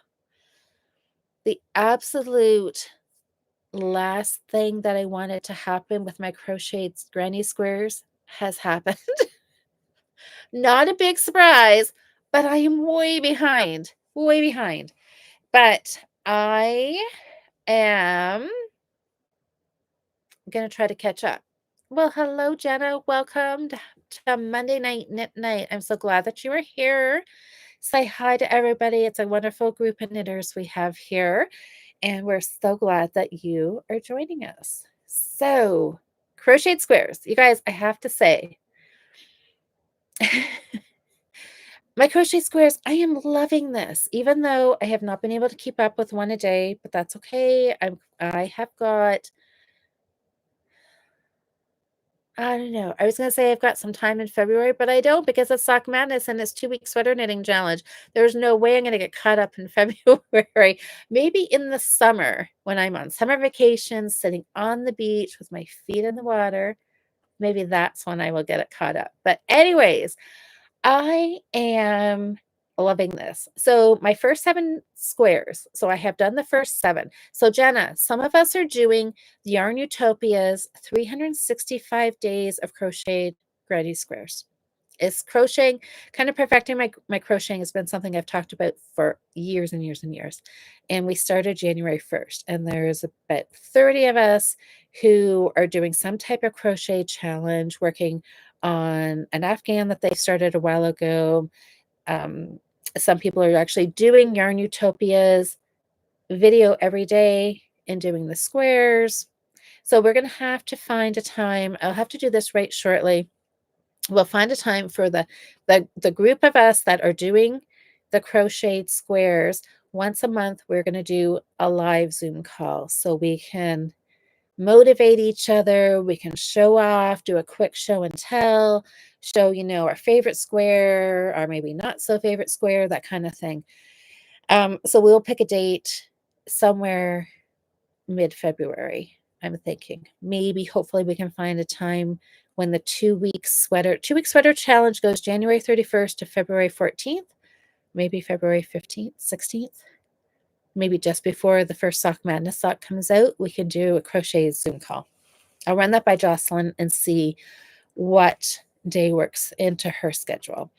the absolute last thing that I wanted to happen with my crocheted granny squares has happened. Not a big surprise, but I am way behind, way behind. But I am going to try to catch up. Well, hello, Jenna. Welcome to Monday Night Knit Night. I'm so glad that you are here. Say hi to everybody. It's a wonderful group of knitters we have here, and we're so glad that you are joining us. So, crocheted squares. You guys, I have to say, my crochet squares, I am loving this, even though I have not been able to keep up with one a day, but that's okay. I have got, I don't know. I was going to say I've got some time in February, but I don't because it's Sock Madness and it's 2 week sweater knitting challenge. There's no way I'm going to get caught up in February. Maybe in the summer when I'm on summer vacation, sitting on the beach with my feet in the water. Maybe that's when I will get it caught up. But anyways, I am loving this. So my first 7 squares. So I have done the first 7. So Jenna, some of us are doing Yarn Utopia's 365 days of crocheted granny squares. Is crocheting, kind of perfecting my crocheting has been something I've talked about for years and years and years. And we started January 1st. And there's about 30 of us who are doing some type of crochet challenge, working on an Afghan that they started a while ago. Some people are actually doing Yarn Utopia's video every day and doing the squares. So we're going to have to find a time. I'll have to do this right shortly. We'll find a time for the group of us that are doing the crocheted squares. Once a month, we're going to do a live Zoom call so we can motivate each other. We can show off, do a quick show and tell, show, our favorite square or maybe not so favorite square, that kind of thing. So we'll pick a date somewhere mid-February, I'm thinking. Maybe, hopefully, we can find a time when the 2-week sweater challenge goes January 31st to February 14th, maybe February 15th, 16th. Maybe just before the first Sock Madness sock comes out, we can do a crochet Zoom call. I'll run that by Jocelyn and see what day works into her schedule.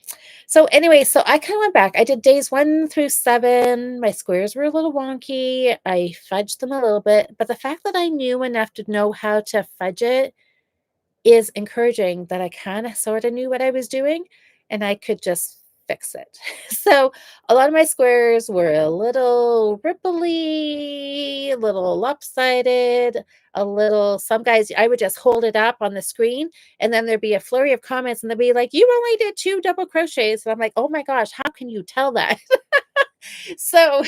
So anyway, so I kind of went back. I did days 1 through 7. My squares were a little wonky. I fudged them a little bit, but the fact that I knew enough to know how to fudge it is encouraging, that I kind of sort of knew what I was doing and I could just fix it. So a lot of my squares were a little ripply, a little lopsided, some guys, I would just hold it up on the screen and then there'd be a flurry of comments and they'd be like, you only did 2 double crochets. And I'm like, oh my gosh, how can you tell that? So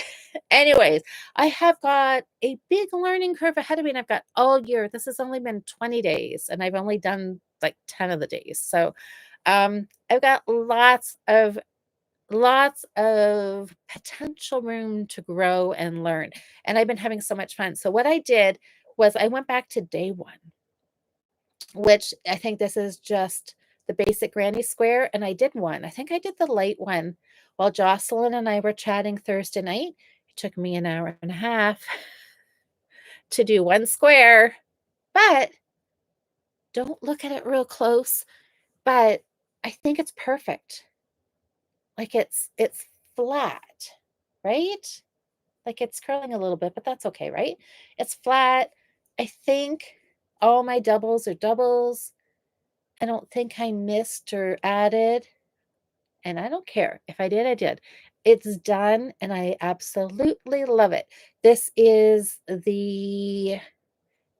anyways, I have got a big learning curve ahead of me and I've got all year. This has only been 20 days and I've only done like 10 of the days. So I've got lots of potential room to grow and learn. And I've been having so much fun. So what I did was I went back to day 1, which I think this is just the basic granny square. And I did one. I think I did the light one while Jocelyn and I were chatting Thursday night. It took me an hour and a half to do one square, but don't look at it real close. But I think it's perfect. Like it's flat, right? Like it's curling a little bit, but that's okay, right? It's flat. I think all my doubles are doubles. I don't think I missed or added, and I don't care. If I did, I did. It's done, and I absolutely love it. This is the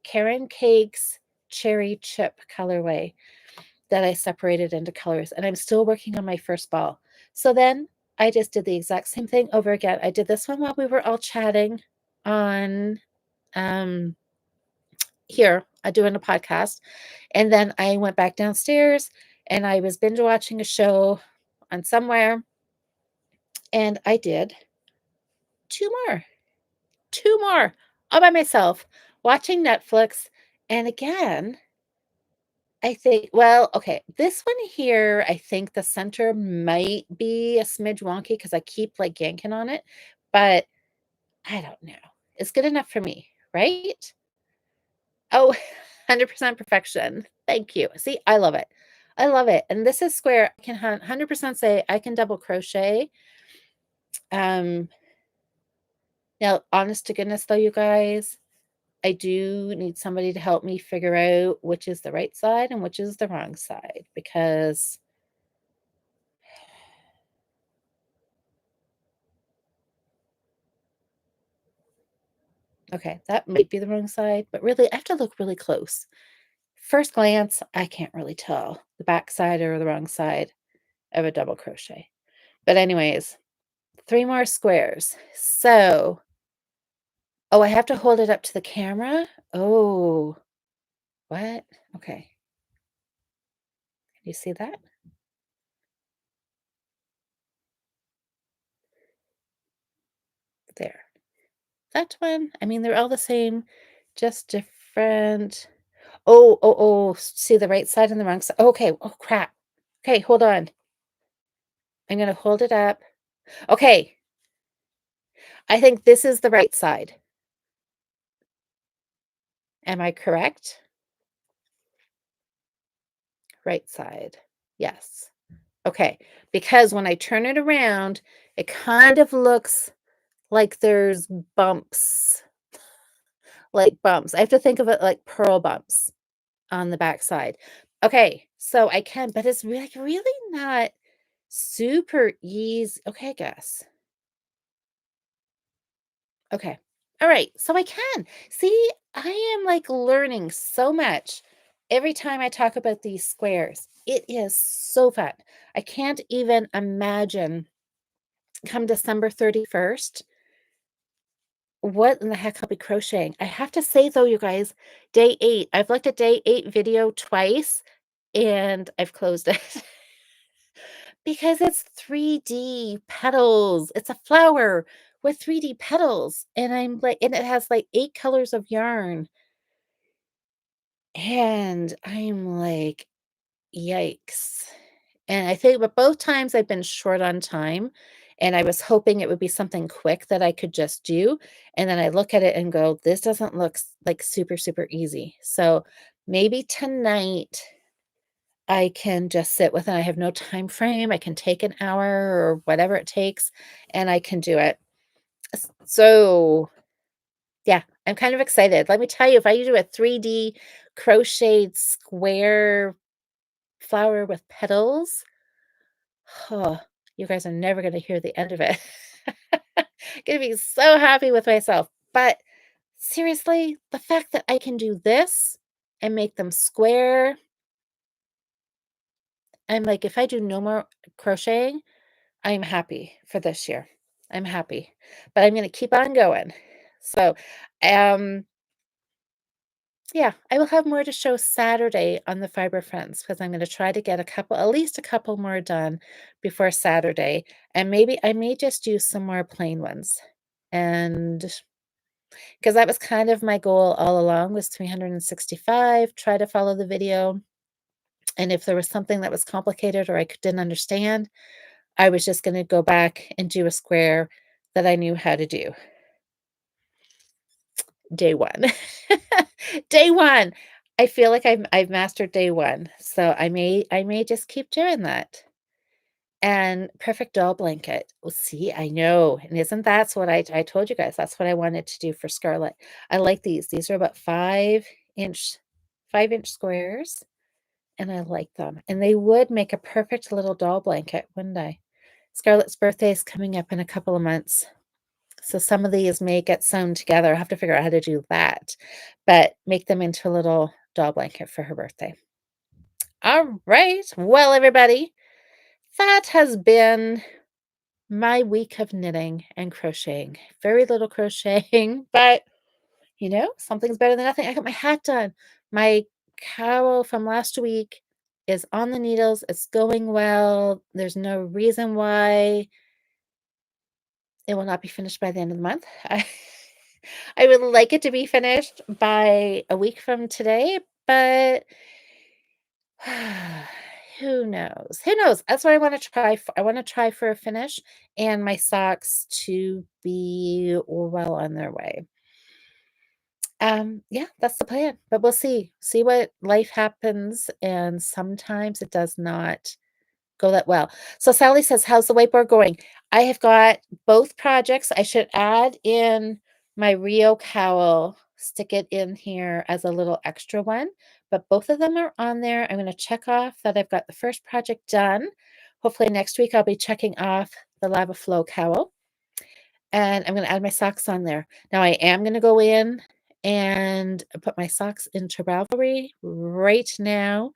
Karen Cakes Cherry Chip colorway that I separated into colors, and I'm still working on my first ball. So then I just did the exact same thing over again. I did this one while we were all chatting on um here, doing a podcast, and then I went back downstairs and I was binge watching a show on somewhere, and I did 2 more. 2 more all by myself watching Netflix, and again, I think well, okay, this one here, I think the center might be a smidge wonky because I keep, like, yanking on it, but I don't know. It's good enough for me, right? Oh, 100% perfection. Thank you. See, I love it. I love it, and this is square. I can 100% say I can double crochet. Um, Now, honest to goodness, though, you guys, I do need somebody to help me figure out which is the right side and which is the wrong side because okay, that might be the wrong side, but really, I have to look really close. First glance, I can't really tell the back side or the wrong side of a double crochet. But anyways, 3 more squares. So oh, I have to hold it up to the camera? Oh, what? Okay. Can you see that? There. That one, I mean, they're all the same, just different. Oh, oh, oh, see the right side and the wrong side. Okay. Oh, crap. Okay, hold on. I'm gonna hold it up. Okay, I think this is the right side. Am I correct? Right side. Yes. Okay, because when I turn it around, it kind of looks like there's bumps, like bumps. I have to think of it like pearl bumps on the backside. Okay, so I can, but it's like really not super easy. Okay, I guess. Okay. All right. So I can. See, I am like learning so much every time I talk about these squares. It is so fun. I can't even imagine come December 31st what in the heck I'll be crocheting. I have to say though, you guys, day 8. I've looked at day 8 video twice and I've closed it. Because it's 3D petals. It's a flower with 3D petals, and I'm like and it has, like, 8 colors of yarn, and I'm like, "Yikes." And I think but both times I've been short on time, and I was hoping it would be something quick that I could just do, and then I look at it and go, "This doesn't look like super, super easy." So, maybe tonight I can just sit with it. I have no time frame. I can take an hour or whatever it takes, and I can do it. So, yeah, I'm kind of excited. Let me tell you, if I do a 3D crocheted square flower with petals, oh, you guys are never gonna hear the end of it. Gonna be so happy with myself. But seriously, the fact that I can do this and make them square, I'm like, if I do no more crocheting, I'm happy for this year. I'm happy, but I'm gonna keep on going. So, um, yeah, I will have more to show Saturday on the Fiber Friends because I'm gonna try to get a couple at least a couple more done before Saturday, and maybe I may just do some more plain ones, and because that was kind of my goal all along was 365, try to follow the video, and if there was something that was complicated or I didn't understand, I was just gonna go back and do a square that I knew how to do. Day 1. Day 1. I feel like I've mastered day 1, so I may just keep doing that. And perfect doll blanket. Well, see, I know, and isn't that's what I told you guys, that's what I wanted to do for Scarlett. I like these. These are about 5 inch. 5-inch squares, and I like them, and they would make a perfect little doll blanket, wouldn't they? Scarlett's birthday is coming up in a couple of months, so some of these may get sewn together. I have to figure out how to do that, but make them into a little doll blanket for her birthday. All right. Well, everybody, that has been my week of knitting and crocheting. Very little crocheting, but something's better than nothing. I got my hat done. My cowl from last week is on the needles. It's going well. There's no reason why it will not be finished by the end of the month. I would like it to be finished by a week from today, but who knows? Who knows? That's what I want to try for. I want to try for a finish and my socks to be well on their way. Yeah, that's the plan, but we'll see. See what life happens, and sometimes it does not go that well. So Sally says, "How's the whiteboard going?" I have got both projects. I should add in my Rio cowl, stick it in here as a little extra one, but both of them are on there. I'm gonna check off that I've got the first project done. Hopefully next week I'll be checking off the lava flow cowl, and I'm gonna add my socks on there. Now I am gonna go in and put my socks into Ravelry right now,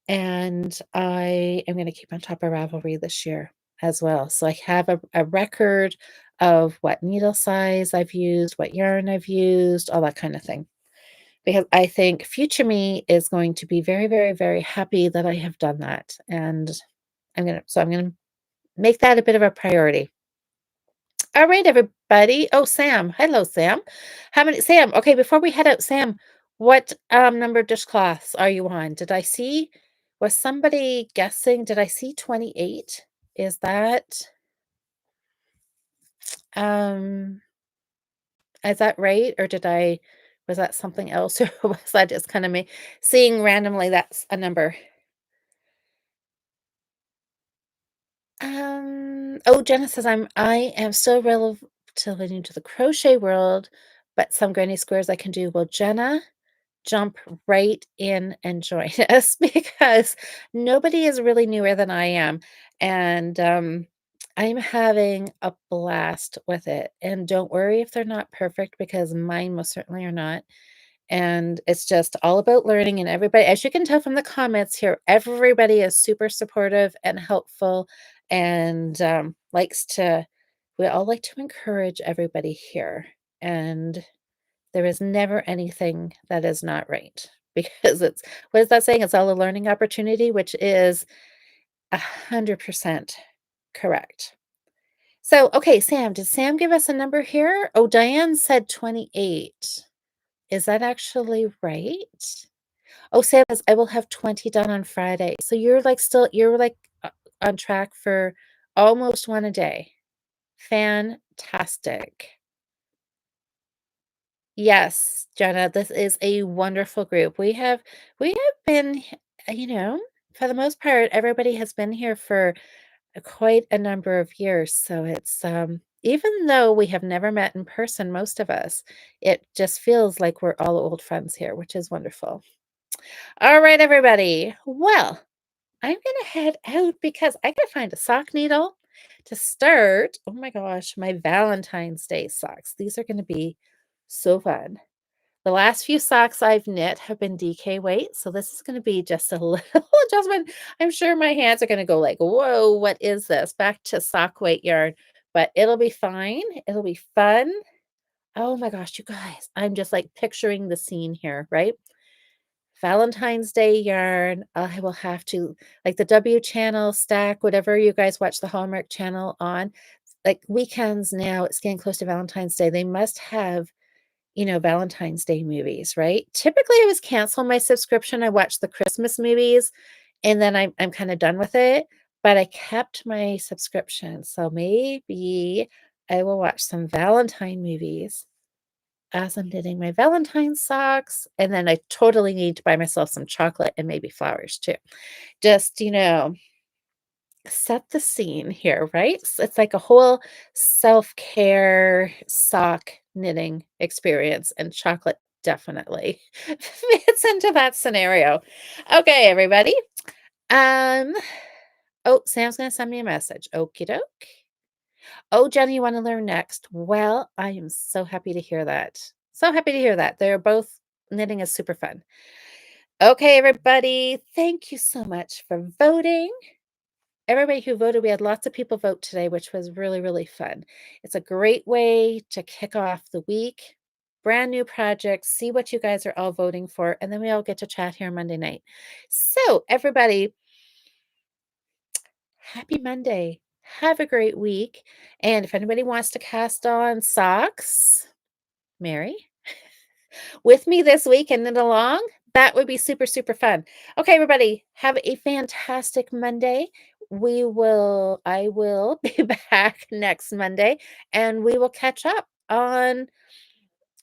and I am gonna keep on top of Ravelry this year as well. So I have a record of what needle size I've used, what yarn I've used, all that kind of thing. Because I think future me is going to be very, very, very happy that I have done that. And I'm gonna make that a bit of a priority. All right, everybody. Oh, Sam. Hello, Sam. Sam, okay, before we head out, Sam, what number dishcloths are you on? Was somebody guessing? Did I see 28? Is that um is that right? Or was that something else? Or was that just kind of me seeing randomly that's a number? Oh, Jenna says I am still relatively new to the crochet world, but some granny squares I can do. Well, Jenna, jump right in and join us because nobody is really newer than I am. And I'm having a blast with it. And don't worry if they're not perfect because mine most certainly are not. And it's just all about learning. And everybody, as you can tell from the comments here, everybody is super supportive and helpful and we all like to encourage everybody here. And there is never anything that is not right because what is that saying? It's all a learning opportunity, which is 100% correct. So, okay, Sam, did Sam give us a number here? Oh, Diane said 28. Is that actually right? Oh, Sam says, I will have 20 done on Friday. So you're like on track for almost one a day. Fantastic. Yes, Jenna, this is a wonderful group. We have been, for the most part, everybody has been here for quite a number of years. So it's even though we have never met in person, most of us, it just feels like we're all old friends here, which is wonderful. All right, everybody. Well, I'm gonna head out because I gotta find a sock needle to start. Oh my gosh, my Valentine's Day socks. These are gonna be so fun. The last few socks I've knit have been DK weight, so this is gonna be just a little adjustment. I'm sure my hands are gonna go like, "Whoa, what is this?" Back to sock weight yarn, but it'll be fine. It'll be fun. Oh my gosh, you guys, I'm just like picturing the scene here, right? Valentine's Day yarn. I will have to like the W channel stack, whatever you guys watch the Hallmark channel on. Like weekends now, it's getting close to Valentine's Day. They must have Valentine's Day movies, right? Typically, I was cancel my subscription. I watch the Christmas movies and then I'm kind of done with it, but I kept my subscription. So maybe I will watch some Valentine movies as I'm knitting my Valentine socks. And then I totally need to buy myself some chocolate and maybe flowers too. Just, set the scene here, right? It's like a whole self-care sock knitting experience, and chocolate definitely fits into that scenario. Okay, everybody. Um, oh, Sam's gonna send me a message. Okie doke. Oh, Jenny, you want to learn next? Well, I am so happy to hear that. So happy to hear that. They're both knitting is super fun. Okay, everybody. Thank you so much for voting. Everybody who voted, we had lots of people vote today, which was really, really fun. It's a great way to kick off the week. Brand new projects, see what you guys are all voting for, and then we all get to chat here Monday night. So, everybody, happy Monday. Have a great week. And if anybody wants to cast on socks, Mary, with me this week and knit along, that would be super, super fun. Okay, everybody, have a fantastic Monday. I will be back next Monday and we will catch up on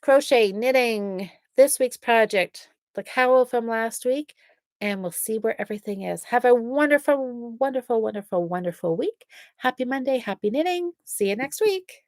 crochet, knitting, this week's project, the cowl from last week, and we'll see where everything is. Have a wonderful, wonderful, wonderful, wonderful week. Happy Monday, happy knitting. See you next week.